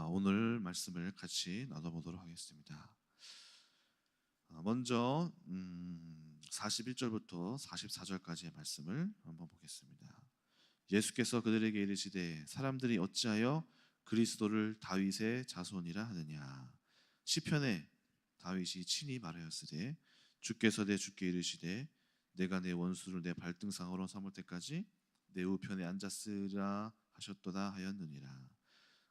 오늘 말씀을 같이 나눠보도록 하겠습니다. 먼저 41절부터 44절까지의 말씀을 한번 보겠습니다. 예수께서 그들에게 이르시되 사람들이 어찌하여 그리스도를 다윗의 자손이라 하느냐. 시편에 다윗이 친히 말하였으되 주께서 내 주께 이르시되 내가 내 원수를 내 발등상으로 삼을 때까지 내 우편에 앉았으라 하셨도다 하였느니라.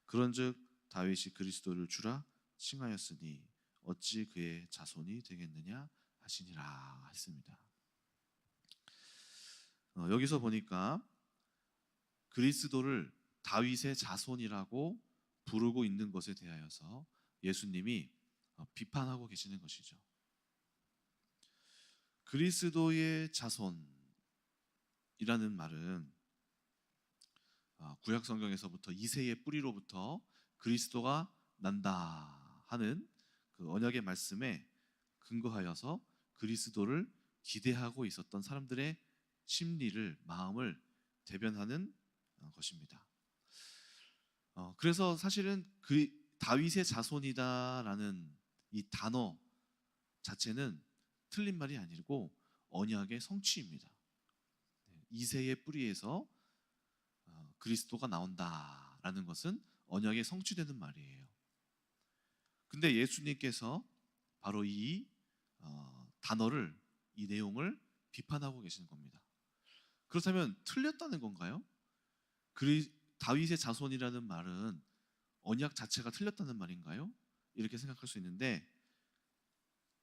그런즉 다윗이 그리스도를 주라 칭하였으니 어찌 그의 자손이 되겠느냐 하시니라 했습니다. 여기서 보니까 그리스도를 다윗의 자손이라고 부르고 있는 것에 대하여서 예수님이 비판하고 계시는 것이죠. 그리스도의 자손이라는 말은 구약 성경에서부터 이새의 뿌리로부터 그리스도가 난다 하는 그 언약의 말씀에 근거하여서 그리스도를 기대하고 있었던 사람들의 심리를, 마음을 대변하는 것입니다. 그래서 사실은 그 다윗의 자손이다라는 이 단어 자체는 틀린 말이 아니고 언약의 성취입니다. 이새의 뿌리에서 그리스도가 나온다라는 것은 언약에 성취되는 말이에요. 근데 예수님께서 바로 이 단어를, 이 내용을 비판하고 계시는 겁니다. 그렇다면 틀렸다는 건가요? 다윗의 자손이라는 말은 언약 자체가 틀렸다는 말인가요? 이렇게 생각할 수 있는데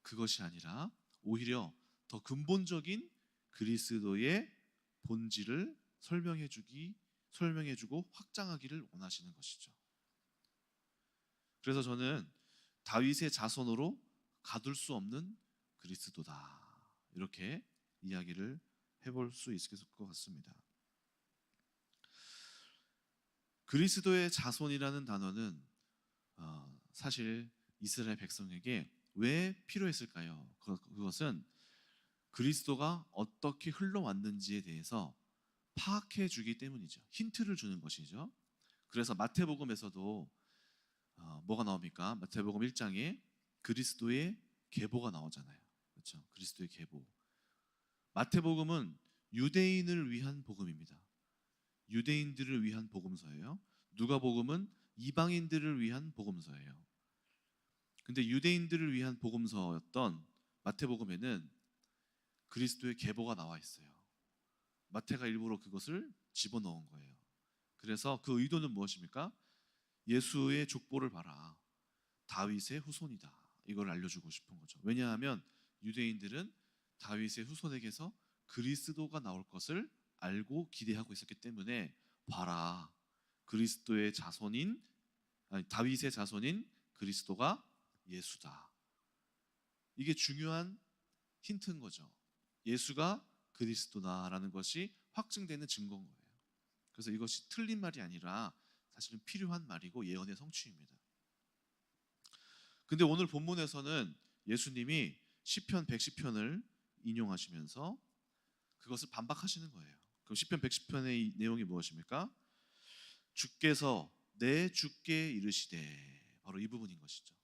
그것이 아니라 오히려 더 근본적인 그리스도의 본질을 설명해주고 확장하기를 원하시는 것이죠. 그래서 저는 다윗의 자손으로 가둘 수 없는 그리스도다, 이렇게 이야기를 해볼 수 있을 것 같습니다. 그리스도의 자손이라는 단어는 사실 이스라엘 백성에게 왜 필요했을까요? 그것은 그리스도가 어떻게 흘러왔는지에 대해서 파악해 주기 때문이죠. 힌트를 주는 것이죠. 그래서 마태복음에서도 뭐가 나옵니까? 마태복음 1장에 그리스도의 계보가 나오잖아요. 그렇죠? 그리스도의 계보. 마태복음은 유대인을 위한 복음입니다. 유대인들을 위한 복음서예요. 누가복음은 이방인들을 위한 복음서예요. 근데 유대인들을 위한 복음서였던 마태복음에는 그리스도의 계보가 나와 있어요. 마태가 일부러 그것을 집어넣은 거예요. 그래서 그 의도는 무엇입니까? 예수의 족보를 봐라, 다윗의 후손이다, 이걸 알려주고 싶은 거죠. 왜냐하면 유대인들은 다윗의 후손에게서 그리스도가 나올 것을 알고 기대하고 있었기 때문에 봐라, 그리스도의 자손인 다윗의 자손인 그리스도가 예수다. 이게 중요한 힌트인 거죠. 예수가 그리스도다라는 것이 확증되는 증거인 거예요. 그래서 이것이 틀린 말이 아니라 사실은 필요한 말이고 예언의 성취입니다. 근데 오늘 본문에서는 예수님이 시편 110편을 인용하시면서 그것을 반박하시는 거예요. 그럼 시편 110편의 내용이 무엇입니까? 주께서 내 주께 이르시되, 바로 이 부분인 것이죠.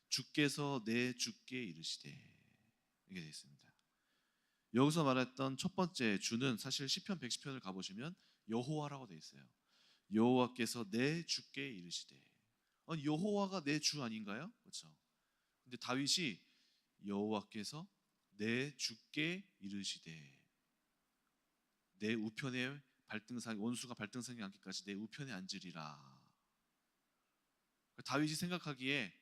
주께서 내 주께 이르시되, 이게 되어 있습니다. 여기서 말했던 첫 번째 주는 사실 시편 110편을 가보시면 여호와라고 되어 있어요. 여호와께서 내 주께 이르시되. 아니, 여호와가 내 주 아닌가요? 그렇죠. 근데 다윗이 여호와께서 내 주께 이르시되, 내 우편에 원수가 발등상에 앉기까지 내 우편에 앉으리라. 다윗이 생각하기에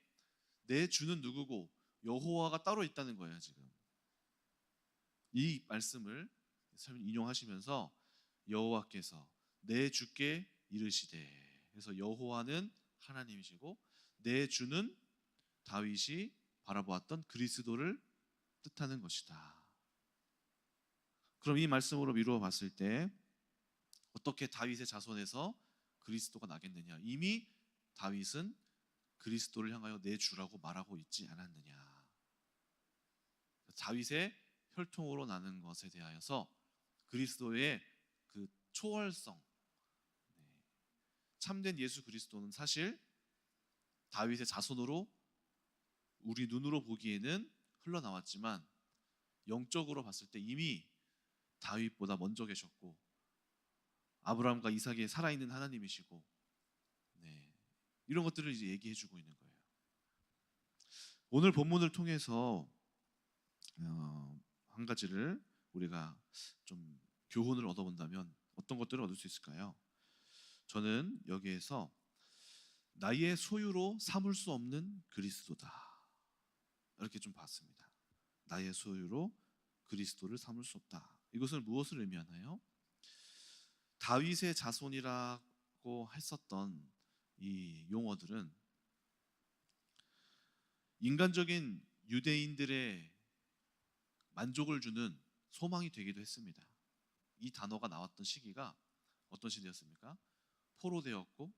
내 주는 누구고 여호와가 따로 있다는 거예요. 지금 이 말씀을 인용하시면서 여호와께서 내 주께 이르시되, 그래서 여호와는 하나님이시고 내 주는 다윗이 바라보았던 그리스도를 뜻하는 것이다. 그럼 이 말씀으로 미루어 봤을 때 어떻게 다윗의 자손에서 그리스도가 나겠느냐? 이미 다윗은 그리스도를 향하여 내 주라고 말하고 있지 않았느냐? 다윗의 혈통으로 나는 것에 대하여서 그리스도의 그 초월성, 참된 예수 그리스도는 사실 다윗의 자손으로 우리 눈으로 보기에는 흘러나왔지만 영적으로 봤을 때 이미 다윗보다 먼저 계셨고 아브라함과 이삭의 살아있는 하나님이시고, 네, 이런 것들을 이제 얘기해주고 있는 거예요. 오늘 본문을 통해서 한 가지를 우리가 좀 교훈을 얻어본다면 어떤 것들을 얻을 수 있을까요? 저는 여기에서 나의 소유로 삼을 수 없는 그리스도다, 이렇게 좀 봤습니다. 나의 소유로 그리스도를 삼을 수 없다. 이것은 무엇을 의미하나요? 다윗의 자손이라고 했었던 이 용어들은 인간적인 유대인들의 만족을 주는 소망이 되기도 했습니다. 이 단어가 나왔던 시기가 어떤 시대였습니까? 포로되었고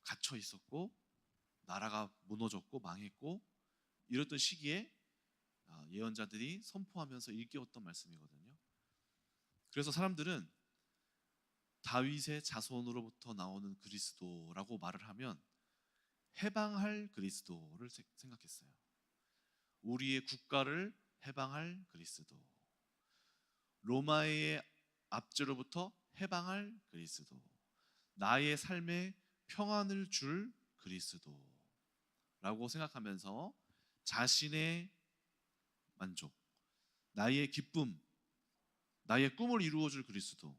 갇혀 있었고 나라가 무너졌고 망했고 이랬던 시기에 예언자들이 선포하면서 일깨웠던 말씀이거든요. 그래서 사람들은 다윗의 자손으로부터 나오는 그리스도라고 말을 하면 해방할 그리스도를 생각했어요. 우리의 국가를 해방할 그리스도, 로마의 압제로부터 해방할 그리스도, 나의 삶에 평안을 줄 그리스도라고 생각하면서 자신의 만족, 나의 기쁨, 나의 꿈을 이루어줄 그리스도로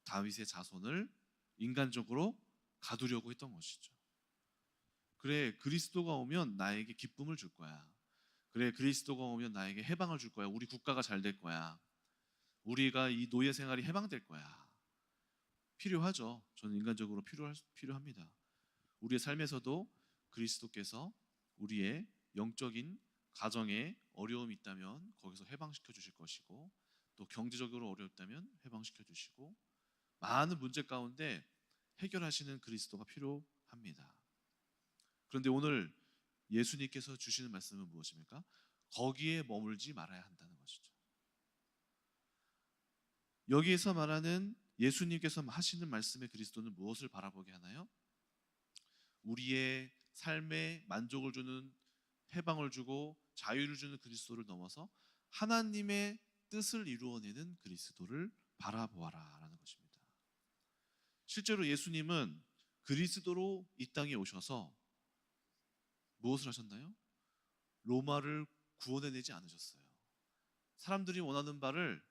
다윗의 자손을 인간적으로 가두려고 했던 것이죠. 그래, 그리스도가 오면 나에게 기쁨을 줄 거야. 그래, 그리스도가 오면 나에게 해방을 줄 거야. 우리 국가가 잘 될 거야. 우리가 이 노예 생활이 해방될 거야. 필요하죠. 저는 인간적으로 필요합니다. 우리의 삶에서도 그리스도께서 우리의 영적인 가정에 어려움이 있다면 거기서 해방시켜 주실 것이고, 또 경제적으로 어렵다면 해방시켜 주시고, 많은 문제 가운데 해결하시는 그리스도가 필요합니다. 그런데 오늘 예수님께서 주시는 말씀은 무엇입니까? 거기에 머물지 말아야 한다는 것이죠. 여기에서 말하는 예수님께서 하시는 말씀의 그리스도는 무엇을 바라보게 하나요? 우리의 삶에 만족을 주는, 해방을 주고 자유를 주는 그리스도를 넘어서 하나님의 뜻을 이루어내는 그리스도를 바라보아라 라는 것입니다. 실제로 예수님은 그리스도로 이 땅에 오셔서 무엇을 하셨나요? 로마를 구원해내지 않으셨어요. 사람들이 원하는 바를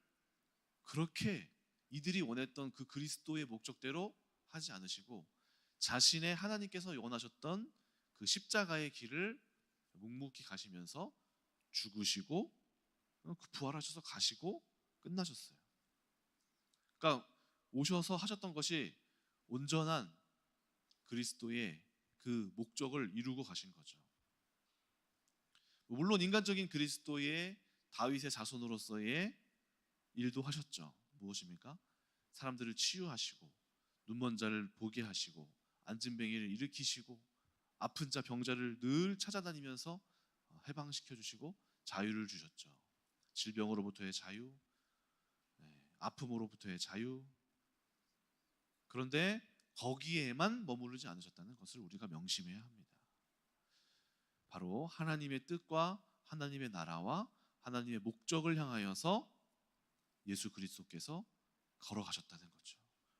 그렇게 이들이 원했던 그 그리스도의 목적대로 하지 않으시고 자신의 하나님께서 원하셨던 그 십자가의 길을 묵묵히 가시면서 죽으시고 부활하셔서 가시고 끝나셨어요. 그러니까 오셔서 하셨던 것이 온전한 그리스도의 그 목적을 이루고 가신 거죠. 물론 인간적인 그리스도의 다윗의 자손으로서의 일도 하셨죠. 무엇입니까? 사람들을 치유하시고 눈먼 자를 보게 하시고 안진뱅이를 일으키시고 아픈 자 병자를 늘 찾아다니면서 해방시켜 주시고 자유를 주셨죠. 질병으로부터의 자유, 아픔으로부터의 자유. 그런데 거기에만 머무르지 않으셨다는 것을 우리가 명심해야 합니다. 바로 하나님의 뜻과 하나님의 나라와 하나님의 목적을 향하여서 예수 그리스도께서 걸어가셨다는 거죠.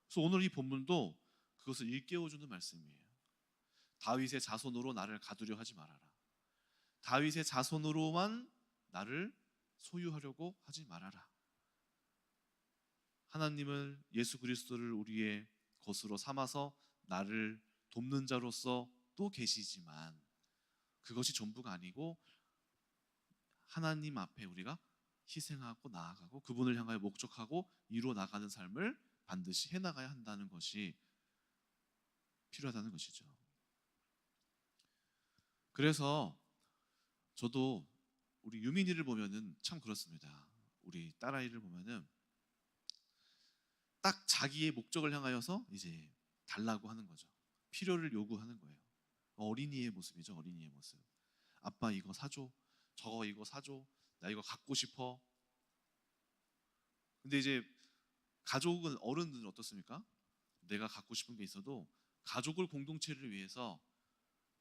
그래서 오늘 이 본문도 그것을 일깨워주는 말씀이에요. 다윗의 자손으로 나를 가두려 하지 말아라. 다윗의 자손으로만 나를 소유하려고 하지 말아라. 하나님을, 예수 그리스도를 우리의 것으로 삼아서 나를 돕는 자로서 또 계시지만 그것이 전부가 아니고 하나님 앞에 우리가 희생하고 나아가고 그분을 향하여 목적하고 이루어 나가는 삶을 반드시 해나가야 한다는 것이 필요하다는 것이죠. 그래서 저도 우리 유민이를 보면은 참 그렇습니다. 우리 딸아이를 보면은 딱 자기의 목적을 향하여서 이제 달라고 하는 거죠. 필요를 요구하는 거예요. 어린이의 모습이죠. 어린이의 모습. 아빠 이거 사줘. 저거 이거 사줘. 나 이거 갖고 싶어. 근데 이제 가족은, 어른들은 어떻습니까? 내가 갖고 싶은 게 있어도 가족을 공동체를 위해서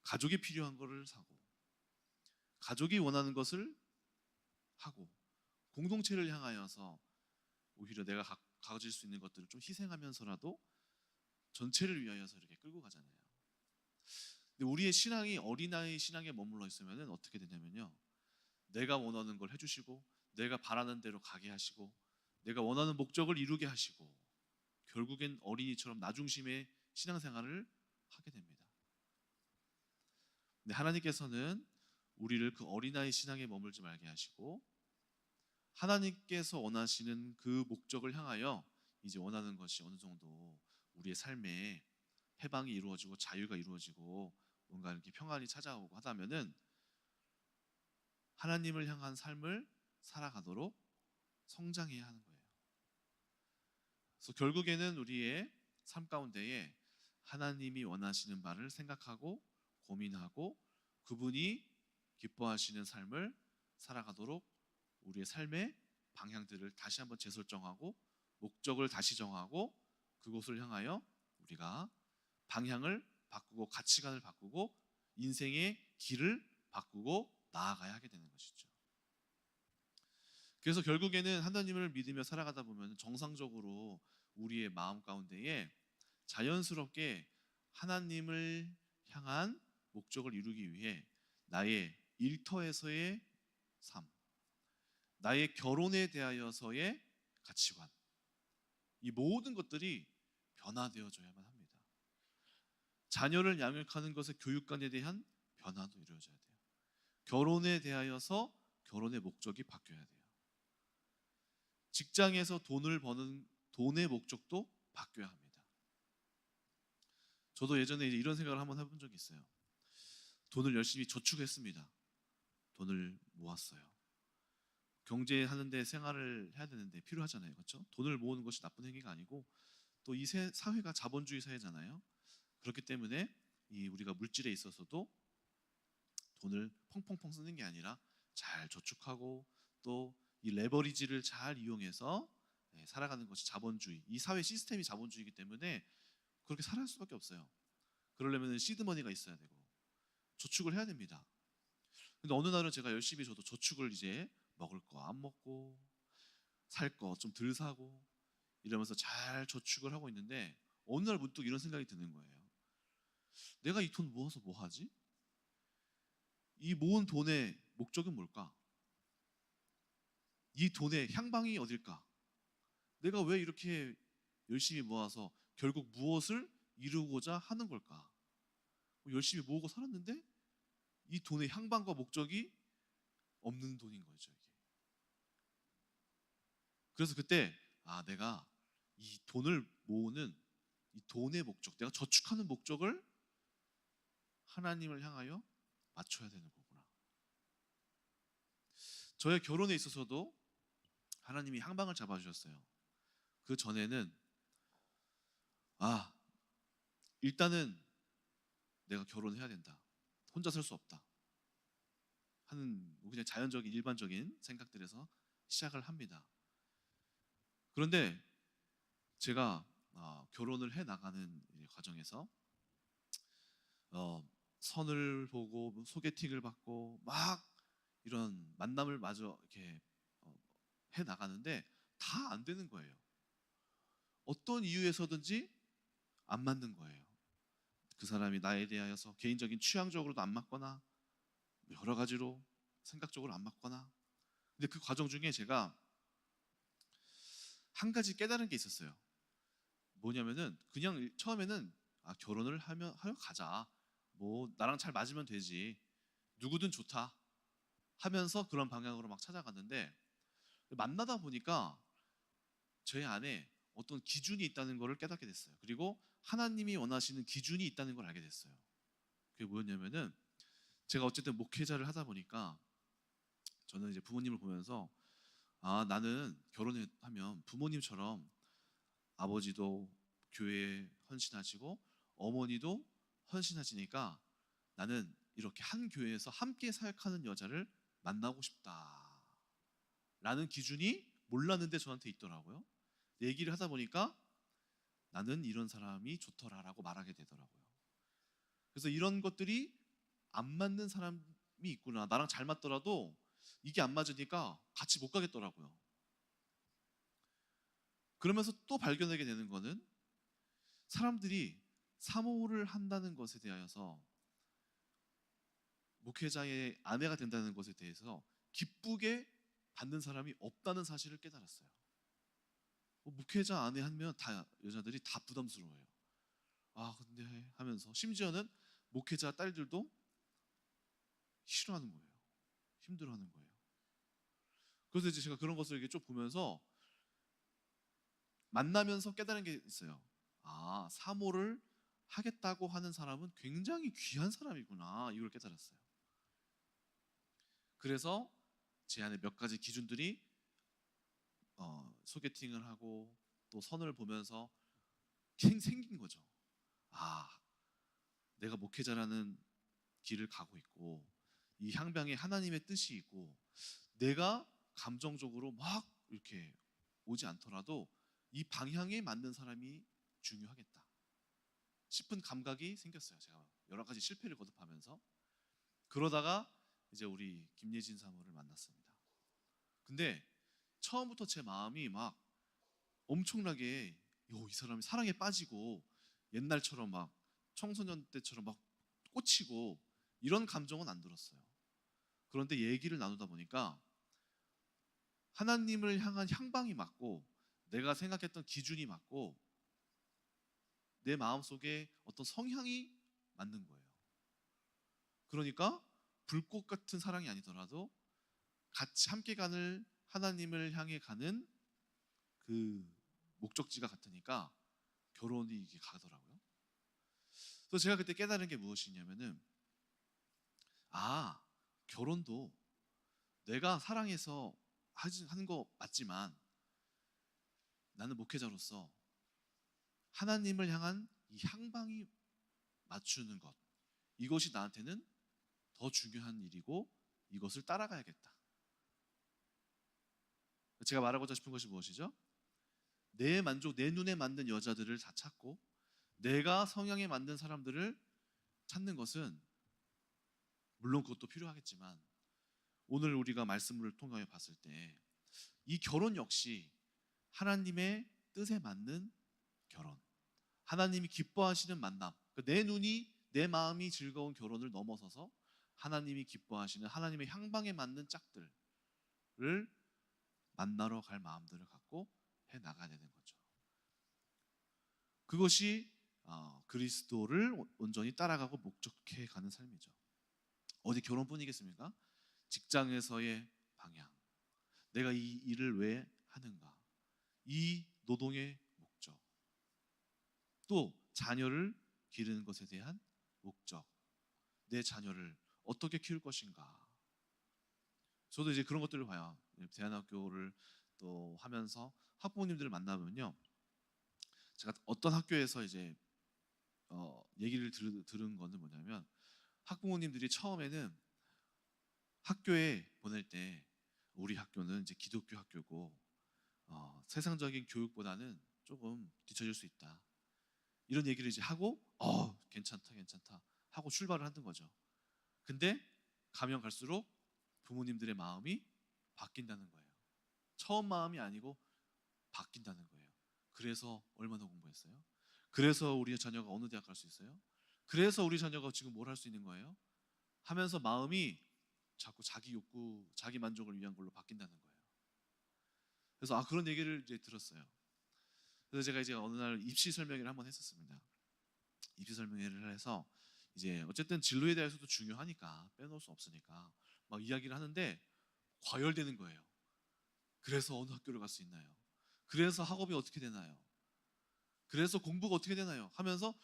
가족이 필요한 것을 사고 가족이 원하는 것을 하고 공동체를 향하여서 오히려 내가 가질 수 있는 것들을 좀 희생하면서라도 전체를 위하여서 이렇게 끌고 가잖아요. 근데 우리의 신앙이 어린아이 신앙에 머물러 있으면 어떻게 되냐면요, 내가 원하는 걸 해주시고 내가 바라는 대로 가게 하시고 내가 원하는 목적을 이루게 하시고 결국엔 어린이처럼 나 중심의 신앙생활을 하게 됩니다. 근데 하나님께서는 우리를 그 어린아이 신앙에 머물지 말게 하시고 하나님께서 원하시는 그 목적을 향하여 이제 원하는 것이 어느 정도 우리의 삶에 해방이 이루어지고 자유가 이루어지고 뭔가 이렇게 평안이 찾아오고 하다면은 하나님을 향한 삶을 살아가도록 성장해야 하는 거예요. 그래서 결국에는 우리의 삶 가운데에 하나님이 원하시는 바를 생각하고 고민하고 그분이 기뻐하시는 삶을 살아가도록 우리의 삶의 방향들을 다시 한번 재설정하고 목적을 다시 정하고 그곳을 향하여 우리가 방향을 바꾸고 가치관을 바꾸고 인생의 길을 바꾸고 나아가야 하게 되는 것이죠. 그래서 결국에는 하나님을 믿으며 살아가다 보면 정상적으로 우리의 마음 가운데에 자연스럽게 하나님을 향한 목적을 이루기 위해 나의 일터에서의 삶, 나의 결혼에 대하여서의 가치관, 이 모든 것들이 변화되어져야만 합니다. 자녀를 양육하는 것의 교육관에 대한 변화도 이루어져야 돼요. 결혼에 대하여서 결혼의 목적이 바뀌어야 돼요. 직장에서 돈을 버는 돈의 목적도 바뀌어야 합니다. 저도 예전에 이런 생각을 한번 해본 적이 있어요. 돈을 열심히 저축했습니다. 돈을 모았어요. 경제하는데 생활을 해야 되는데 필요하잖아요. 그렇죠? 돈을 모으는 것이 나쁜 행위가 아니고 또 이 사회가 자본주의 사회잖아요. 그렇기 때문에 우리가 물질에 있어서도 돈을 펑펑펑 쓰는 게 아니라 잘 저축하고 또 이 레버리지를 잘 이용해서 살아가는 것이 자본주의, 이 사회 시스템이 자본주의이기 때문에 그렇게 살아갈 수밖에 없어요. 그러려면 시드머니가 있어야 되고 저축을 해야 됩니다. 근데 어느 날은 제가 열심히 저도 저축을 이제 먹을 거 안 먹고 살 거 좀 덜 사고 이러면서 잘 저축을 하고 있는데 어느 날 문득 이런 생각이 드는 거예요. 내가 이 돈 모아서 뭐 하지? 이 모은 돈의 목적은 뭘까? 이 돈의 향방이 어딜까? 내가 왜 이렇게 열심히 모아서 결국 무엇을 이루고자 하는 걸까? 열심히 모으고 살았는데 이 돈의 향방과 목적이 없는 돈인 거죠, 이게. 그래서 그때 내가 이 돈을 모으는 이 돈의 목적, 내가 저축하는 목적을 하나님을 향하여 맞춰야 되는 거구나. 저의 결혼에 있어서도 하나님이 향방을 잡아주셨어요. 그 전에는 일단은 내가 결혼을 해야 된다. 혼자 살 수 없다. 하는 그냥 자연적인 일반적인 생각들에서 시작을 합니다. 그런데 제가 결혼을 해 나가는 과정에서 선을 보고 소개팅을 받고 막 이런 만남을 마저 이렇게 해 나가는데 다 안 되는 거예요. 어떤 이유에서든지 안 맞는 거예요. 그 사람이 나에 대하여서 개인적인 취향적으로도 안 맞거나 여러 가지로 생각적으로 안 맞거나. 근데 그 과정 중에 제가 한 가지 깨달은 게 있었어요. 뭐냐면은 그냥 처음에는 결혼을 하여 가자. 뭐 나랑 잘 맞으면 되지. 누구든 좋다. 하면서 그런 방향으로 막 찾아갔는데 만나다 보니까 제 안에 어떤 기준이 있다는 것을 깨닫게 됐어요. 그리고 하나님이 원하시는 기준이 있다는 걸 알게 됐어요. 그게 뭐였냐면은 제가 어쨌든 목회자를 하다 보니까 저는 이제 부모님을 보면서 나는 결혼하면 부모님처럼 아버지도 교회에 헌신하시고 어머니도 헌신하시니까 나는 이렇게 한 교회에서 함께 사역하는 여자를 만나고 싶다라는 기준이 몰랐는데 저한테 있더라고요. 얘기를 하다 보니까 나는 이런 사람이 좋더라라고 말하게 되더라고요. 그래서 이런 것들이 안 맞는 사람이 있구나. 나랑 잘 맞더라도 이게 안 맞으니까 같이 못 가겠더라고요. 그러면서 또 발견하게 되는 거는 사람들이 사모를 한다는 것에 대하여서 목회자의 아내가 된다는 것에 대해서 기쁘게 받는 사람이 없다는 사실을 깨달았어요. 목회자 아내 하면 다 여자들이 다 부담스러워해요. 아 근데 하면서 심지어는 목회자 딸들도 싫어하는 거예요. 힘들어하는 거예요. 그래서 이제 제가 그런 것을 이렇게 쭉 보면서 만나면서 깨달은 게 있어요. 아 사모를 하겠다고 하는 사람은 굉장히 귀한 사람이구나 이걸 깨달았어요. 그래서 제 안에 몇 가지 기준들이 소개팅을 하고 또 선을 보면서 생긴 거죠. 아 내가 목회자라는 길을 가고 있고 이 향방에 하나님의 뜻이 있고 내가 감정적으로 막 이렇게 오지 않더라도 이 방향에 맞는 사람이 중요하겠다 싶은 감각이 생겼어요. 제가 여러 가지 실패를 거듭하면서 그러다가 이제 우리 김예진 사모를 만났습니다. 근데 처음부터 제 마음이 막 엄청나게 이 사람이 사랑에 빠지고 옛날처럼 막 청소년 때처럼 막 꽂히고 이런 감정은 안 들었어요. 그런데 얘기를 나누다 보니까 하나님을 향한 향방이 맞고 내가 생각했던 기준이 맞고 내 마음속에 어떤 성향이 맞는 거예요. 그러니까 불꽃 같은 사랑이 아니더라도 같이 함께 가는 하나님을 향해 가는 그 목적지가 같으니까 결혼이 이게 가더라고요. 그래서 제가 그때 깨달은 게 무엇이냐면은 아 결혼도 내가 사랑해서 하는 거 맞지만 나는 목회자로서 하나님을 향한 이 향방이 맞추는 것 이것이 나한테는 더 중요한 일이고 이것을 따라가야겠다. 제가 말하고자 싶은 것이 무엇이죠? 내 만족, 내 눈에 맞는 여자들을 다 찾고 내가 성향에 맞는 사람들을 찾는 것은 물론 그것도 필요하겠지만 오늘 우리가 말씀을 통하여 봤을 때 이 결혼 역시 하나님의 뜻에 맞는 결혼, 하나님이 기뻐하시는 만남, 내 눈이 내 마음이 즐거운 결혼을 넘어서서 하나님이 기뻐하시는 하나님의 향방에 맞는 짝들을 만나러 갈 마음들을 갖고 해 나가야 되는 거죠. 그것이 그리스도를 온전히 따라가고 목적해 가는 삶이죠. 어디 결혼뿐이겠습니까? 직장에서의 방향, 내가 이 일을 왜 하는가, 이 노동의 목적, 또 자녀를 기르는 것에 대한 목적, 내 자녀를 어떻게 키울 것인가. 저도 이제 그런 것들을 봐요. 대안학교를 또 하면서 학부모님들을 만나면요, 제가 어떤 학교에서 이제 얘기를 들은 거는 뭐냐면 학부모님들이 처음에는 학교에 보낼 때 우리 학교는 이제 기독교 학교고 세상적인 교육보다는 조금 뒤처질 수 있다. 이런 얘기를 이제 하고 괜찮다 괜찮다 하고 출발을 하는 거죠. 근데 가면 갈수록 부모님들의 마음이 바뀐다는 거예요. 처음 마음이 아니고 바뀐다는 거예요. 그래서 얼마나 공부했어요? 그래서 우리 자녀가 어느 대학 갈 수 있어요? 그래서 우리 자녀가 지금 뭘 할 수 있는 거예요? 하면서 마음이 자꾸 자기 욕구, 자기 만족을 위한 걸로 바뀐다는 거예요. 그래서 그런 얘기를 이제 들었어요. 그래서 제가 이제 어느 날 입시 설명회를 한번 했었습니다. 입시 설명회를 해서 이제 어쨌든 진로에 대해서도 중요하니까 빼놓을 수 없으니까 막 이야기를 하는데 과열되는 거예요. 그래서 어느 학교를 갈 수 있나요? 그래서 학업이 어떻게 되나요? 그래서 공부가 어떻게 되나요? 하면서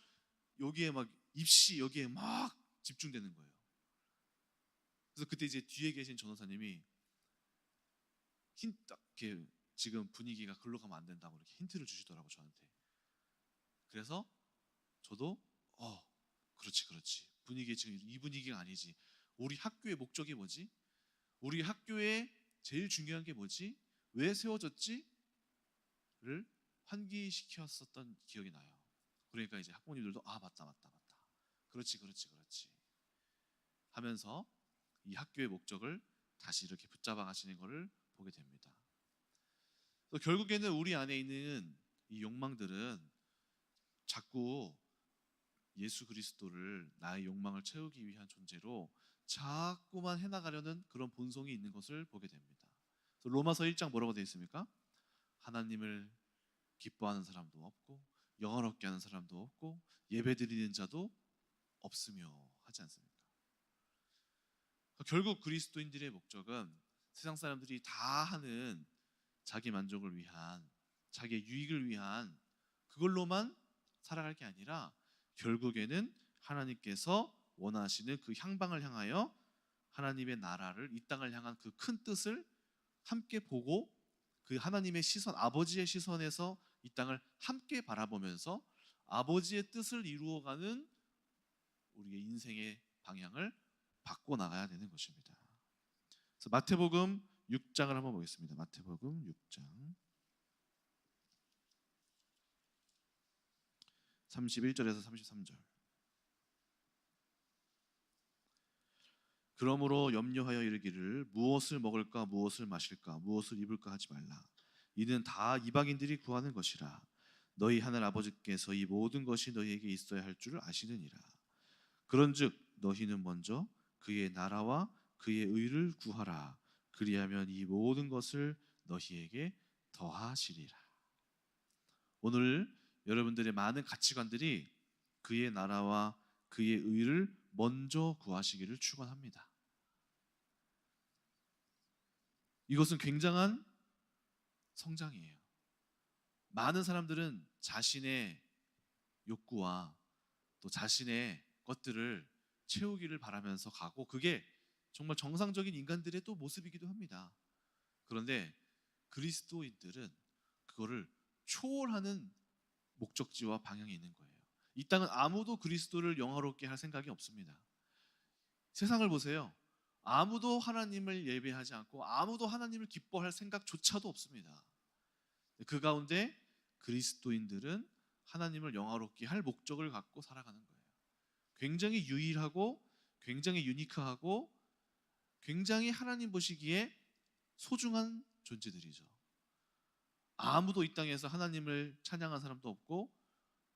여기에 막 입시 여기에 막 집중되는 거예요. 그래서 그때 이제 뒤에 계신 전도사님이 이렇게 지금 분위기가 글로 가면 안 된다고 이렇게 힌트를 주시더라고 저한테. 그래서 저도 그렇지 그렇지 분위기 지금 이 분위기가 아니지. 우리 학교의 목적이 뭐지? 우리 학교에 제일 중요한 게 뭐지? 왜 세워졌지?를 환기시켰었던 기억이 나요. 그러니까 이제 학부모님들도 맞다. 그렇지 하면서 이 학교의 목적을 다시 이렇게 붙잡아 가시는 것을 보게 됩니다. 결국에는 우리 안에 있는 이 욕망들은 자꾸 예수 그리스도를 나의 욕망을 채우기 위한 존재로 자꾸만 해나가려는 그런 본성이 있는 것을 보게 됩니다. 로마서 1장 뭐라고 되어 있습니까? 하나님을 기뻐하는 사람도 없고 영화롭게 하는 사람도 없고 예배드리는 자도 없으며 하지 않습니까? 결국 그리스도인들의 목적은 세상 사람들이 다 하는 자기 만족을 위한, 자기의 유익을 위한 그걸로만 살아갈 게 아니라 결국에는 하나님께서 원하시는 그 향방을 향하여 하나님의 나라를, 이 땅을 향한 그 큰 뜻을 함께 보고 그 하나님의 시선, 아버지의 시선에서 이 땅을 함께 바라보면서 아버지의 뜻을 이루어가는 우리의 인생의 방향을 바꿔 나가야 되는 것입니다. 그래서 마태복음 6장을 한번 보겠습니다. 마태복음 6장 31절에서 33절. 그러므로 염려하여 이르기를 무엇을 먹을까 무엇을 마실까 무엇을 입을까 하지 말라. 이는 다 이방인들이 구하는 것이라. 너희 하늘 아버지께서 이 모든 것이 너희에게 있어야 할 줄을 아시느니라. 그런즉 너희는 먼저 그의 나라와 그의 의를 구하라. 그리하면 이 모든 것을 너희에게 더하시리라. 오늘 여러분들의 많은 가치관들이 그의 나라와 그의 의를 먼저 구하시기를 축원합니다. 이것은 굉장한 성장이에요. 많은 사람들은 자신의 욕구와 또 자신의 것들을 채우기를 바라면서 가고 그게 정말 정상적인 인간들의 또 모습이기도 합니다. 그런데 그리스도인들은 그거를 초월하는 목적지와 방향이 있는 거예요. 이 땅은 아무도 그리스도를 영화롭게 할 생각이 없습니다. 세상을 보세요. 아무도 하나님을 예배하지 않고 아무도 하나님을 기뻐할 생각조차도 없습니다. 그 가운데 그리스도인들은 하나님을 영화롭게 할 목적을 갖고 살아가는 거예요. 굉장히 유일하고 굉장히 유니크하고 굉장히 하나님 보시기에 소중한 존재들이죠. 아무도 이 땅에서 하나님을 찬양한 사람도 없고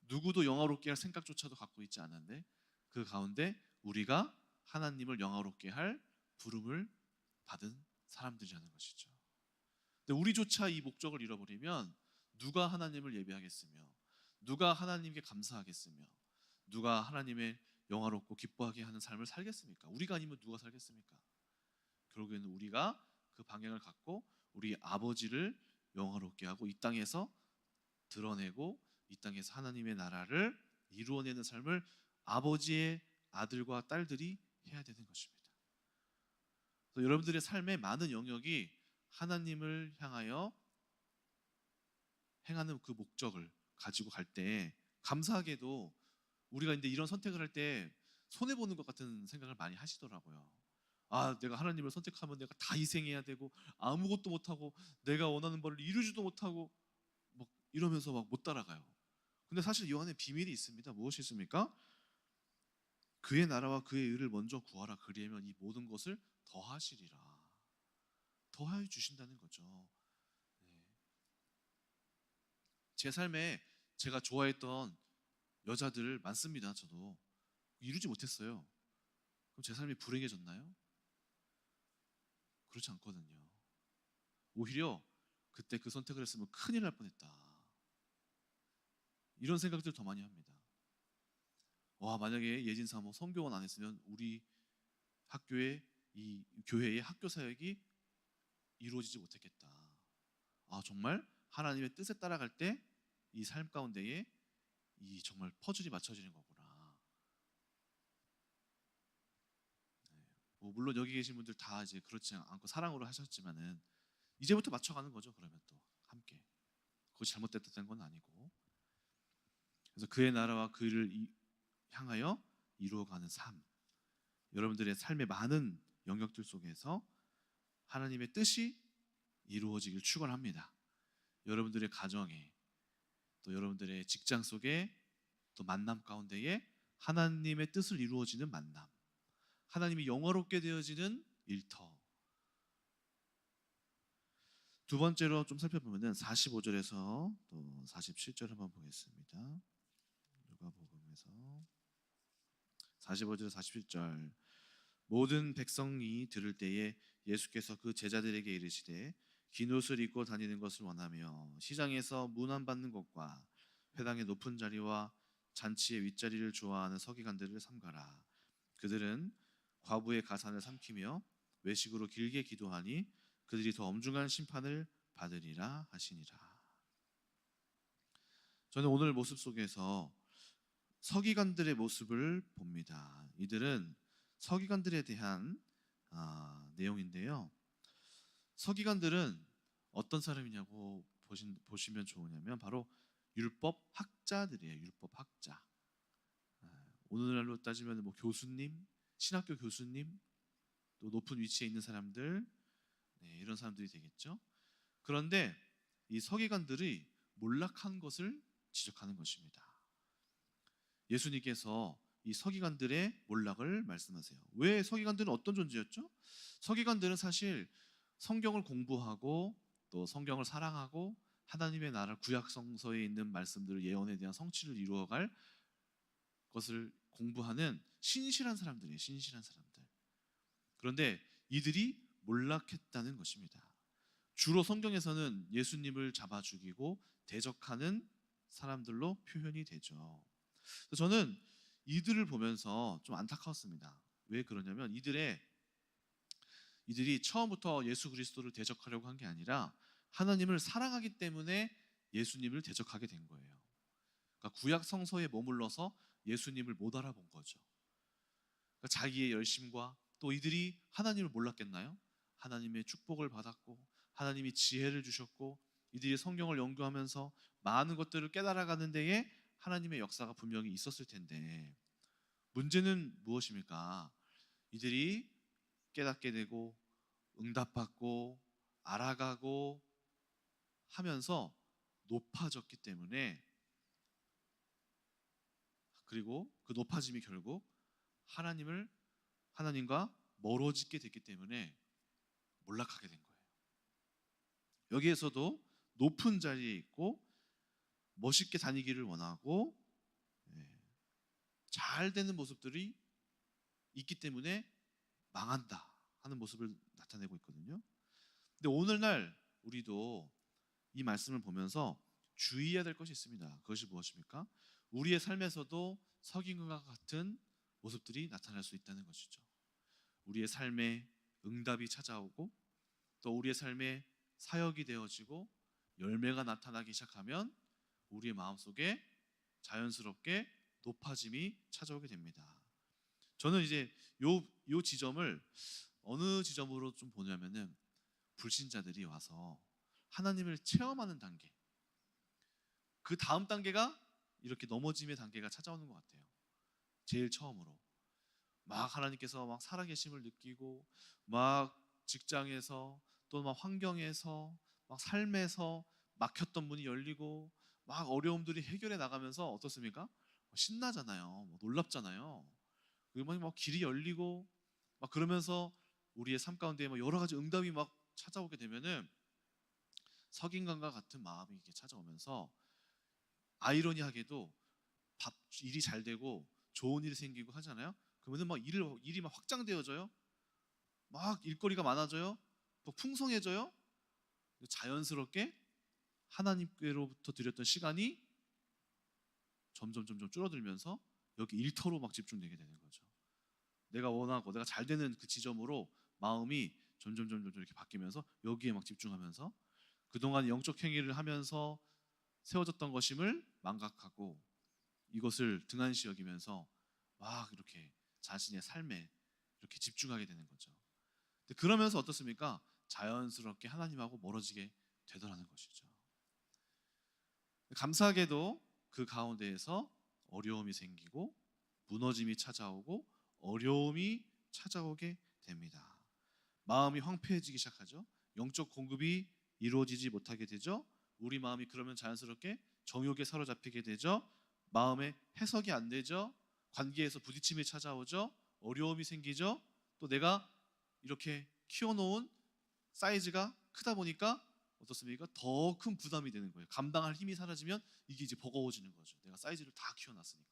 누구도 영화롭게 할 생각조차도 갖고 있지 않은데 그 가운데 우리가 하나님을 영화롭게 할 부름을 받은 사람들이라는 것이죠. 근데 우리조차 이 목적을 잃어버리면 누가 하나님을 예배하겠으며 누가 하나님께 감사하겠으며 누가 하나님의 영화롭고 기뻐하게 하는 삶을 살겠습니까? 우리가 아니면 누가 살겠습니까? 결국에는 우리가 그 방향을 갖고 우리 아버지를 영화롭게 하고 이 땅에서 드러내고 이 땅에서 하나님의 나라를 이루어내는 삶을 아버지의 아들과 딸들이 해야 되는 것입니다. 여러분들의 삶의 많은 영역이 하나님을 향하여 행하는 그 목적을 가지고 갈 때 감사하게도 우리가 이제 이런 선택을 할 때 손해 보는 것 같은 생각을 많이 하시더라고요. 내가 하나님을 선택하면 내가 다 희생해야 되고 아무것도 못하고 내가 원하는 바를 이루지도 못하고 막 이러면서 막 못 따라가요. 근데 사실 이 안에 비밀이 있습니다. 무엇이 있습니까? 그의 나라와 그의 의를 먼저 구하라. 그리하면 이 모든 것을 더하시리라. 더하여 주신다는 거죠. 네. 제 삶에 제가 좋아했던 여자들 많습니다. 저도 이루지 못했어요. 그럼 제 삶이 불행해졌나요? 그렇지 않거든요. 오히려 그때 그 선택을 했으면 큰일 날 뻔했다. 이런 생각들 더 많이 합니다. 만약에 예진 사모 성교원 안 했으면 우리 학교의 이 교회의 학교 사역이 이루어지지 못했겠다. 정말 하나님의 뜻에 따라갈 때 이 삶 가운데에 이 정말 퍼즐이 맞춰지는 거구나. 물론 여기 계신 분들 다 이제 그렇지 않고 사랑으로 하셨지만은 이제부터 맞춰가는 거죠. 그러면 또 함께 그것이 잘못됐다는 건 아니고. 그래서 그의 나라와 그를 향하여 이루어가는 삶. 여러분들의 삶의 많은 영역들 속에서 하나님의 뜻이 이루어지길 축원합니다. 여러분들의 가정에, 또 여러분들의 직장 속에 또 만남 가운데에 하나님의 뜻을 이루어지는 만남, 하나님이 영화롭게 되어지는 일터. 두 번째로 좀 살펴보면은 45절에서 또 47절 한번 보겠습니다. 누가복음에서 45절 47절. 모든 백성이 들을 때에 예수께서 그 제자들에게 이르시되 긴 옷을 입고 다니는 것을 원하며 시장에서 문안받는 것과 회당의 높은 자리와 잔치의 윗자리를 좋아하는 서기관들을 삼가라. 그들은 과부의 가산을 삼키며 외식으로 길게 기도하니 그들이 더 엄중한 심판을 받으리라 하시니라. 저는 오늘 모습 속에서 서기관들의 모습을 봅니다. 이들은 서기관들에 대한 내용인데요. 서기관들은 어떤 사람이냐고 보시면 좋으냐면 바로 율법 학자들이에요. 율법 학자. 오늘날로 따지면 뭐 교수님, 신학교 교수님, 또 높은 위치에 있는 사람들, 이런 사람들이 되겠죠. 그런데 이 서기관들이 몰락한 것을 지적하는 것입니다. 예수님께서 이 서기관들의 몰락을 말씀하세요. 왜 서기관들은 어떤 존재였죠? 서기관들은 사실 성경을 공부하고 또 성경을 사랑하고 하나님의 나라 구약 성서에 있는 말씀들을 예언에 대한 성취를 이루어갈 것을 공부하는 신실한 사람들이에요. 신실한 사람들. 그런데 이들이 몰락했다는 것입니다. 주로 성경에서는 예수님을 잡아 죽이고 대적하는 사람들로 표현이 되죠. 저는 이들을 보면서 좀 안타까웠습니다. 왜 그러냐면 이들이 처음부터 예수 그리스도를 대적하려고 한 게 아니라 하나님을 사랑하기 때문에 예수님을 대적하게 된 거예요. 그러니까 구약 성서에 머물러서 예수님을 못 알아본 거죠. 그러니까 자기의 열심과 또 이들이 하나님을 몰랐겠나요? 하나님의 축복을 받았고 하나님이 지혜를 주셨고 이들이 성경을 연구하면서 많은 것들을 깨달아가는 데에 하나님의 역사가 분명히 있었을 텐데 문제는 무엇입니까? 이들이 깨닫게 되고 응답받고 알아가고 하면서 높아졌기 때문에, 그리고 그 높아짐이 결국 하나님과 멀어지게 됐기 때문에 몰락하게 된 거예요. 여기에서도 높은 자리에 있고 멋있게 다니기를 원하고 잘 되는 모습들이 있기 때문에 망한다 하는 모습을 나타내고 있거든요. 근데 오늘날 우리도 이 말씀을 보면서 주의해야 될 것이 있습니다. 그것이 무엇입니까? 우리의 삶에서도 서기관과 같은 모습들이 나타날 수 있다는 것이죠. 우리의 삶에 응답이 찾아오고 또 우리의 삶에 사역이 되어지고 열매가 나타나기 시작하면 우리의 마음속에 자연스럽게 높아짐이 찾아오게 됩니다. 저는 이제 요 지점을 어느 지점으로 좀 보냐면은 불신자들이 와서 하나님을 체험하는 단계, 그 다음 단계가 이렇게 넘어짐의 단계가 찾아오는 것 같아요. 제일 처음으로 막 하나님께서 막 살아계심을 느끼고 막 직장에서 또 막 환경에서 막 삶에서 막혔던 문이 열리고 막 어려움들이 해결해 나가면서 어떻습니까? 신나잖아요. 놀랍잖아요. 그리고 막 길이 열리고 막 그러면서 우리의 삶 가운데 막 여러 가지 응답이 막 찾아오게 되면은 석인강과 같은 마음이 이렇게 찾아오면서 아이러니하게도 일이 잘 되고 좋은 일이 생기고 하잖아요. 그러면은 막 일이 막 확장되어져요. 막 일거리가 많아져요. 또 풍성해져요. 자연스럽게 하나님께로부터 드렸던 시간이 점점 줄어들면서 여기 일터로 막 집중되게 되는 거죠. 내가 원하고 내가 잘 되는 그 지점으로 마음이 점점 이렇게 바뀌면서 여기에 막 집중하면서 그동안 영적 행위를 하면서 세워졌던 것임을 망각하고 이것을 등한시 여기면서 막 이렇게 자신의 삶에 이렇게 집중하게 되는 거죠. 근데 그러면서 어떻습니까? 자연스럽게 하나님하고 멀어지게 되더라는 것이죠. 감사하게도 그 가운데에서 어려움이 생기고 무너짐이 찾아오고 어려움이 찾아오게 됩니다. 마음이 황폐해지기 시작하죠. 영적 공급이 이루어지지 못하게 되죠. 우리 마음이 그러면 자연스럽게 정욕에 사로잡히게 되죠. 마음에 해석이 안 되죠. 관계에서 부딪힘이 찾아오죠. 어려움이 생기죠. 또 내가 이렇게 키워놓은 사이즈가 크다 보니까 어떻습니까? 더 큰 부담이 되는 거예요. 감당할 힘이 사라지면 이게 이제 버거워지는 거죠. 내가 사이즈를 다 키워놨으니까.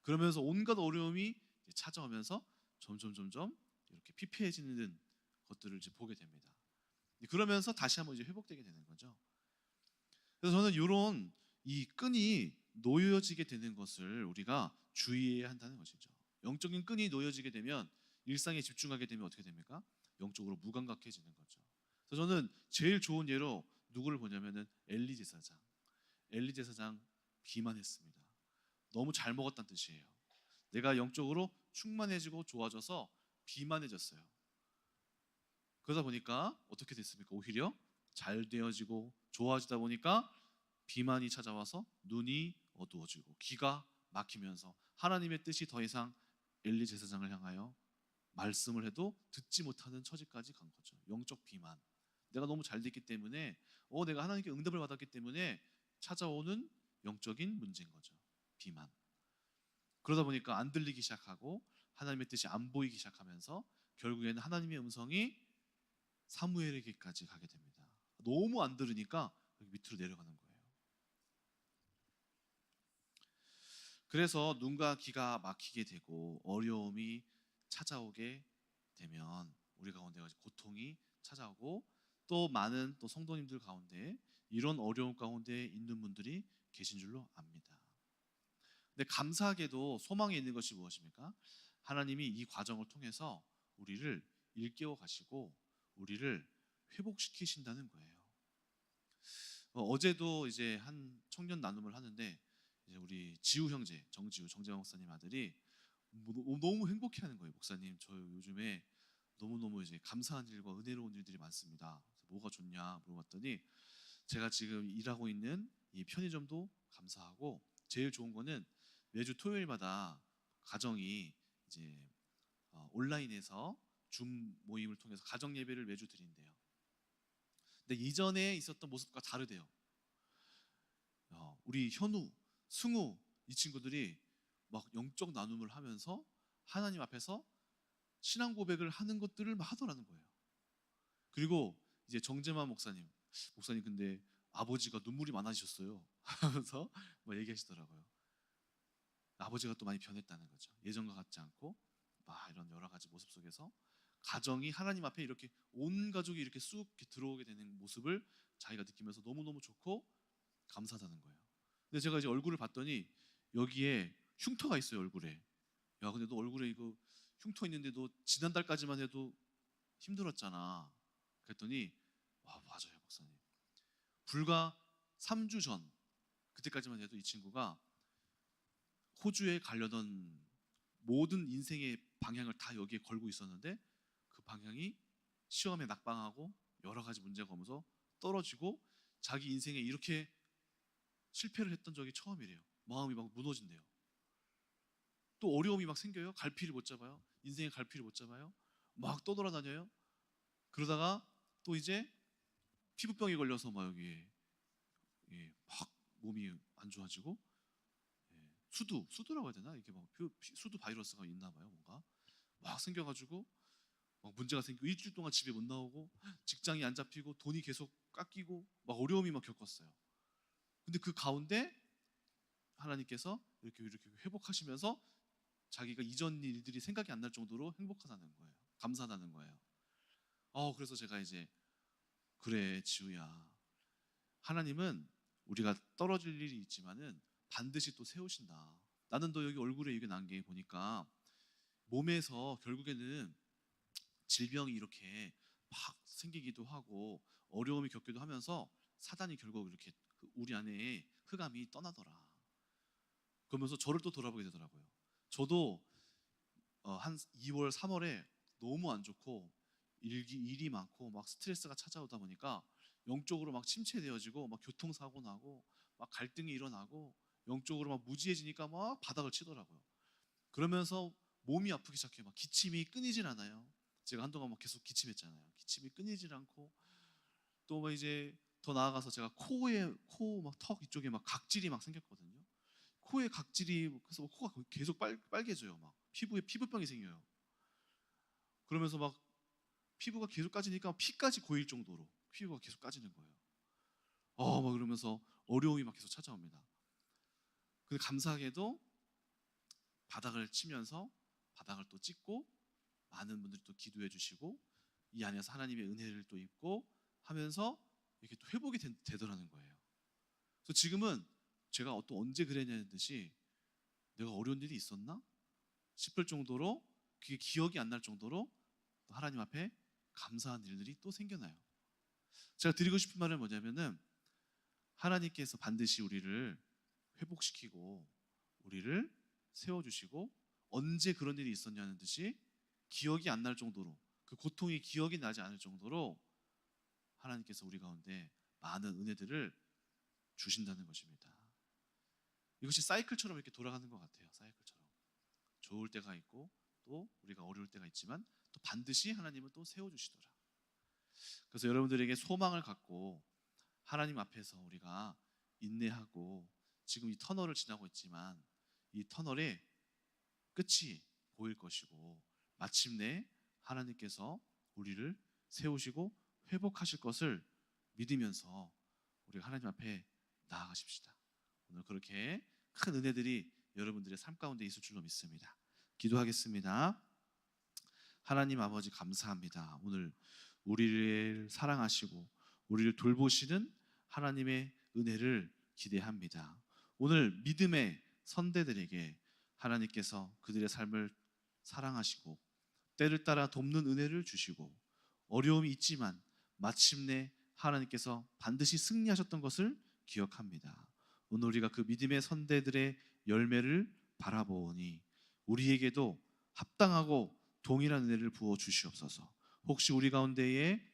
그러면서 온갖 어려움이 찾아오면서 점점 이렇게 피폐해지는 것들을 이제 보게 됩니다. 그러면서 다시 한번 이제 회복되게 되는 거죠. 그래서 저는 이런 이 끈이 놓여지게 되는 것을 우리가 주의해야 한다는 것이죠. 영적인 끈이 놓여지게 되면 일상에 집중하게 되면 어떻게 됩니까? 영적으로 무감각해지는 거죠. 그래서 저는 제일 좋은 예로 누구를 보냐면은 엘리 제사장. 엘리 제사장 비만했습니다. 너무 잘 먹었다는 뜻이에요. 내가 영적으로 충만해지고 좋아져서 비만해졌어요. 그러다 보니까 어떻게 됐습니까? 오히려 잘 되어지고 좋아지다 보니까 비만이 찾아와서 눈이 어두워지고 귀가 막히면서 하나님의 뜻이 더 이상 엘리 제사장을 향하여 말씀을 해도 듣지 못하는 처지까지 간 거죠. 영적 비만. 내가 너무 잘 됐기 때문에 내가 하나님께 응답을 받았기 때문에 찾아오는 영적인 문제인 거죠. 비만. 그러다 보니까 안 들리기 시작하고 하나님의 뜻이 안 보이기 시작하면서 결국에는 하나님의 음성이 사무엘에게까지 가게 됩니다. 너무 안 들으니까 밑으로 내려가는 거예요. 그래서 눈과 귀가 막히게 되고 어려움이 찾아오게 되면 우리 가운데 고통이 찾아오고 또 많은 또 성도님들 가운데 이런 어려움 가운데 있는 분들이 계신 줄로 압니다. 근데 감사하게도 소망이 있는 것이 무엇입니까? 하나님이 이 과정을 통해서 우리를 일깨워 가시고 우리를 회복시키신다는 거예요. 어제도 이제 한 청년 나눔을 하는데 이제 우리 지우 형제, 정재환 목사님 아들이 너무 행복해하는 거예요. 목사님, 저 요즘에 너무너무 이제 감사한 일과 은혜로운 일들이 많습니다. 뭐가 좋냐 물어봤더니 제가 지금 일하고 있는 이 편의점도 감사하고 제일 좋은 거는 매주 토요일마다 가정이 이제 온라인에서 줌 모임을 통해서 가정 예배를 매주 드린대요. 근데 이전에 있었던 모습과 다르대요. 우리 현우, 승우 이 친구들이 막 영적 나눔을 하면서 하나님 앞에서 신앙 고백을 하는 것들을 막 하더라는 거예요. 그리고 이제 정재만 목사님 근데 아버지가 눈물이 많아지셨어요 하면서 뭐 얘기하시더라고요. 아버지가 또 많이 변했다는 거죠. 예전과 같지 않고 막 이런 여러 가지 모습 속에서 가정이 하나님 앞에 이렇게 온 가족이 이렇게 쑥 들어오게 되는 모습을 자기가 느끼면서 너무너무 좋고 감사하다는 거예요. 근데 제가 이제 얼굴을 봤더니 여기에 흉터가 있어요. 얼굴에. 야, 근데 너 얼굴에 이거 흉터 있는데 너 지난달까지만 해도 힘들었잖아. 그랬더니 와, 맞아요 목사님. 불과 3주 전 그때까지만 해도 이 친구가 호주에 가려던 모든 인생의 방향을 다 여기에 걸고 있었는데 그 방향이 시험에 낙방하고 여러 가지 문제가 오면서 떨어지고 자기 인생에 이렇게 실패를 했던 적이 처음이래요. 마음이 막 무너진대요. 또 어려움이 막 생겨요. 갈피를 못 잡아요. 인생의 갈피를 못 잡아요. 막 떠돌아다녀요. 그러다가 또 이제 피부병이 걸려서 막 여기에 막 몸이 안 좋아지고 수두라고 해야 되나? 이게 막 수두 바이러스가 있나 봐요. 뭔가 막 생겨가지고 막 문제가 생기고 일주일 동안 집에 못 나오고 직장이 안 잡히고 돈이 계속 깎이고 막 어려움이 막 겪었어요. 근데 그 가운데 하나님께서 이렇게 회복하시면서 자기가 이전 일들이 생각이 안 날 정도로 행복하다는 거예요. 감사하다는 거예요. 그래서 제가 이제 그래 지우야, 하나님은 우리가 떨어질 일이 있지만은 반드시 또 세우신다. 나는 너 여기 얼굴에 이게 난 게 보니까 몸에서 결국에는 질병이 이렇게 막 생기기도 하고 어려움이 겪기도 하면서 사단이 결국 이렇게 우리 안에 흑암이 떠나더라. 그러면서 저를 또 돌아보게 되더라고요. 저도 한 2월, 3월에 너무 안 좋고 일이 많고 막 스트레스가 찾아오다 보니까 영적으로 막 침체되어지고 막 교통사고 나고 막 갈등이 일어나고 영적으로 막 무지해지니까 막 바닥을 치더라고요. 그러면서 몸이 아프기 시작해요. 막 기침이 끊이질 않아요. 제가 한동안 막 계속 기침했잖아요. 기침이 끊이질 않고 또 막 이제 더 나아가서 제가 코 막 턱 이쪽에 막 각질이 막 생겼거든요. 코에 각질이 그래서 코가 계속 빨개져요. 막 피부에 피부병이 생겨요. 그러면서 막 피부가 계속 까지니까 피까지 고일 정도로 피부가 계속 까지는 거예요. 막 그러면서 어려움이 막 계속 찾아옵니다. 근데 감사하게도 바닥을 치면서 바닥을 또 찍고 많은 분들이 또 기도해 주시고 이 안에서 하나님의 은혜를 또 입고 하면서 이렇게 또 회복이 되더라는 거예요. 그래서 지금은 제가 또 언제 그랬냐는 듯이 내가 어려운 일이 있었나 싶을 정도로 그게 기억이 안 날 정도로 또 하나님 앞에 감사한 일들이 또 생겨나요. 제가 드리고 싶은 말은 뭐냐면은 하나님께서 반드시 우리를 회복시키고 우리를 세워주시고 언제 그런 일이 있었냐는 듯이 기억이 안 날 정도로 그 고통이 기억이 나지 않을 정도로 하나님께서 우리 가운데 많은 은혜들을 주신다는 것입니다. 이것이 사이클처럼 이렇게 돌아가는 것 같아요. 사이클처럼 좋을 때가 있고 또 우리가 어려울 때가 있지만 또 반드시 하나님은 또 세워주시더라. 그래서 여러분들에게 소망을 갖고 하나님 앞에서 우리가 인내하고 지금 이 터널을 지나고 있지만 이 터널의 끝이 보일 것이고 마침내 하나님께서 우리를 세우시고 회복하실 것을 믿으면서 우리가 하나님 앞에 나아가십시다. 오늘 그렇게 큰 은혜들이 여러분들의 삶 가운데 있을 줄로 믿습니다. 기도하겠습니다. 하나님 아버지 감사합니다. 오늘 우리를 사랑하시고 우리를 돌보시는 하나님의 은혜를 기대합니다. 오늘 믿음의 선대들에게 하나님께서 그들의 삶을 사랑하시고 때를 따라 돕는 은혜를 주시고 어려움이 있지만 마침내 하나님께서 반드시 승리하셨던 것을 기억합니다. 오늘 우리가 그 믿음의 선대들의 열매를 바라보니 우리에게도 합당하고 동일한 은혜를 부어 주시옵소서. 혹시 우리 가운데에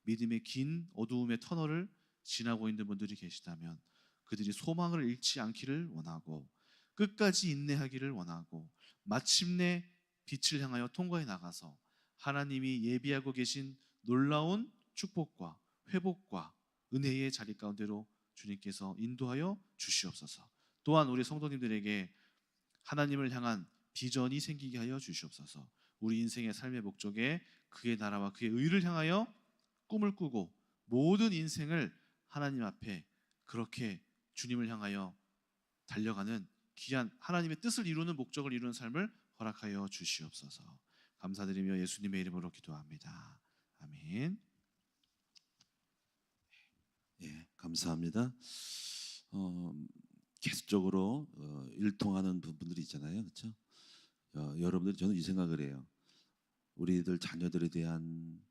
믿음의 긴 어두움의 터널을 지나고 있는 분들이 계시다면 그들이 소망을 잃지 않기를 원하고 끝까지 인내하기를 원하고 마침내 빛을 향하여 통과해 나가서 하나님이 예비하고 계신 놀라운 축복과 회복과 은혜의 자리 가운데로 주님께서 인도하여 주시옵소서. 또한 우리 성도님들에게 하나님을 향한 비전이 생기게 하여 주시옵소서. 우리 인생의 삶의 목적에 그의 나라와 그의 의를 향하여 꿈을 꾸고 모든 인생을 하나님 앞에 그렇게 주님을 향하여 달려가는 귀한 하나님의 뜻을 이루는 목적을 이루는 삶을 허락하여 주시옵소서. 감사드리며 예수님의 이름으로 기도합니다. 아멘. 예, 감사합니다. 계속적으로 일통하는 부분들이 있잖아요, 그렇죠? 여러분들 저는 이 생각을 해요. 우리들 자녀들에 대한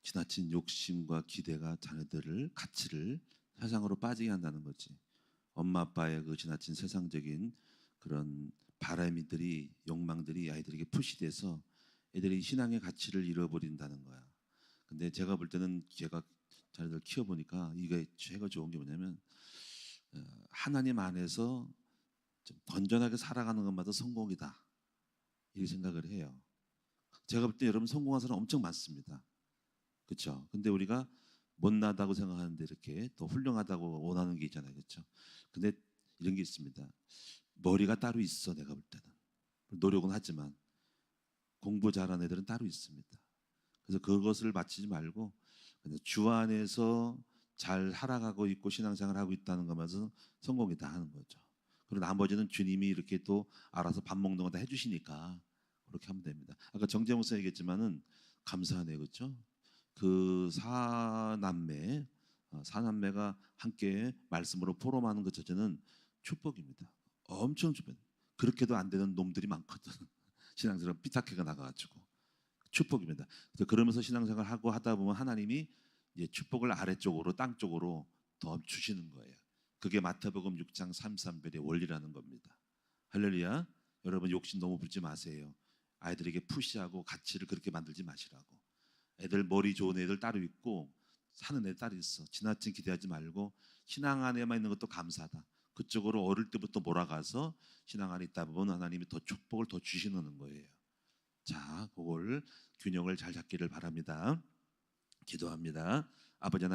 지나친 욕심과 기대가 자녀들을 가치를 세상으로 빠지게 한다는 거지. 엄마 아빠의 그 지나친 세상적인 그런 바람들이 욕망들이 아이들에게 푸시돼서 애들이 신앙의 가치를 잃어버린다는 거야. 근데 제가 볼 때는 제가 자녀들 키워보니까 이게 제가 좋은 게 뭐냐면 하나님 안에서 좀 건전하게 살아가는 것마다 성공이다 이 생각을 해요. 제가 볼 때 여러분 성공한 사람 엄청 많습니다. 그렇죠? 근데 우리가 못나다고 생각하는데 이렇게 더 훌륭하다고 원하는 게 있잖아요. 그렇죠? 근데 이런 게 있습니다. 머리가 따로 있어. 내가 볼 때는 노력은 하지만 공부 잘하는 애들은 따로 있습니다. 그래서 그것을 맞추지 말고 그냥 주 안에서 잘 살아가고 있고 신앙생활을 하고 있다는 것만서 성공이다 하는 거죠. 그리고 나머지는 주님이 이렇게 또 알아서 밥 먹는 거 다 해주시니까 그렇게 하면 됩니다. 아까 정재 목사 얘기했지만은 감사하네요, 그렇죠? 그 사남매가 함께 말씀으로 포럼하는 것 자체는 축복입니다. 엄청 축복. 그렇게도 안 되는 놈들이 많거든. 신앙생활 삐딱해가 나가가지고 축복입니다. 그래서 그러면서 신앙생활 하고 하다 보면 하나님이 이제 축복을 아래쪽으로 땅 쪽으로 더 주시는 거예요. 그게 마태복음 6장 33절의 원리라는 겁니다. 할렐루야. 여러분 욕심 너무 부리지 마세요. 아이들에게 푸시하고 가치를 그렇게 만들지 마시라고. 애들 머리 좋은 애들 따로 있고 사는 애들 따로 있어. 지나친 기대하지 말고 신앙 안에만 있는 것도 감사하다. 그쪽으로 어릴 때부터 몰아가서 신앙 안에 있다 보면 하나님이 더 축복을 더 주시는 거예요. 자, 그걸 균형을 잘 잡기를 바랍니다. 기도합니다. 아버지 하나님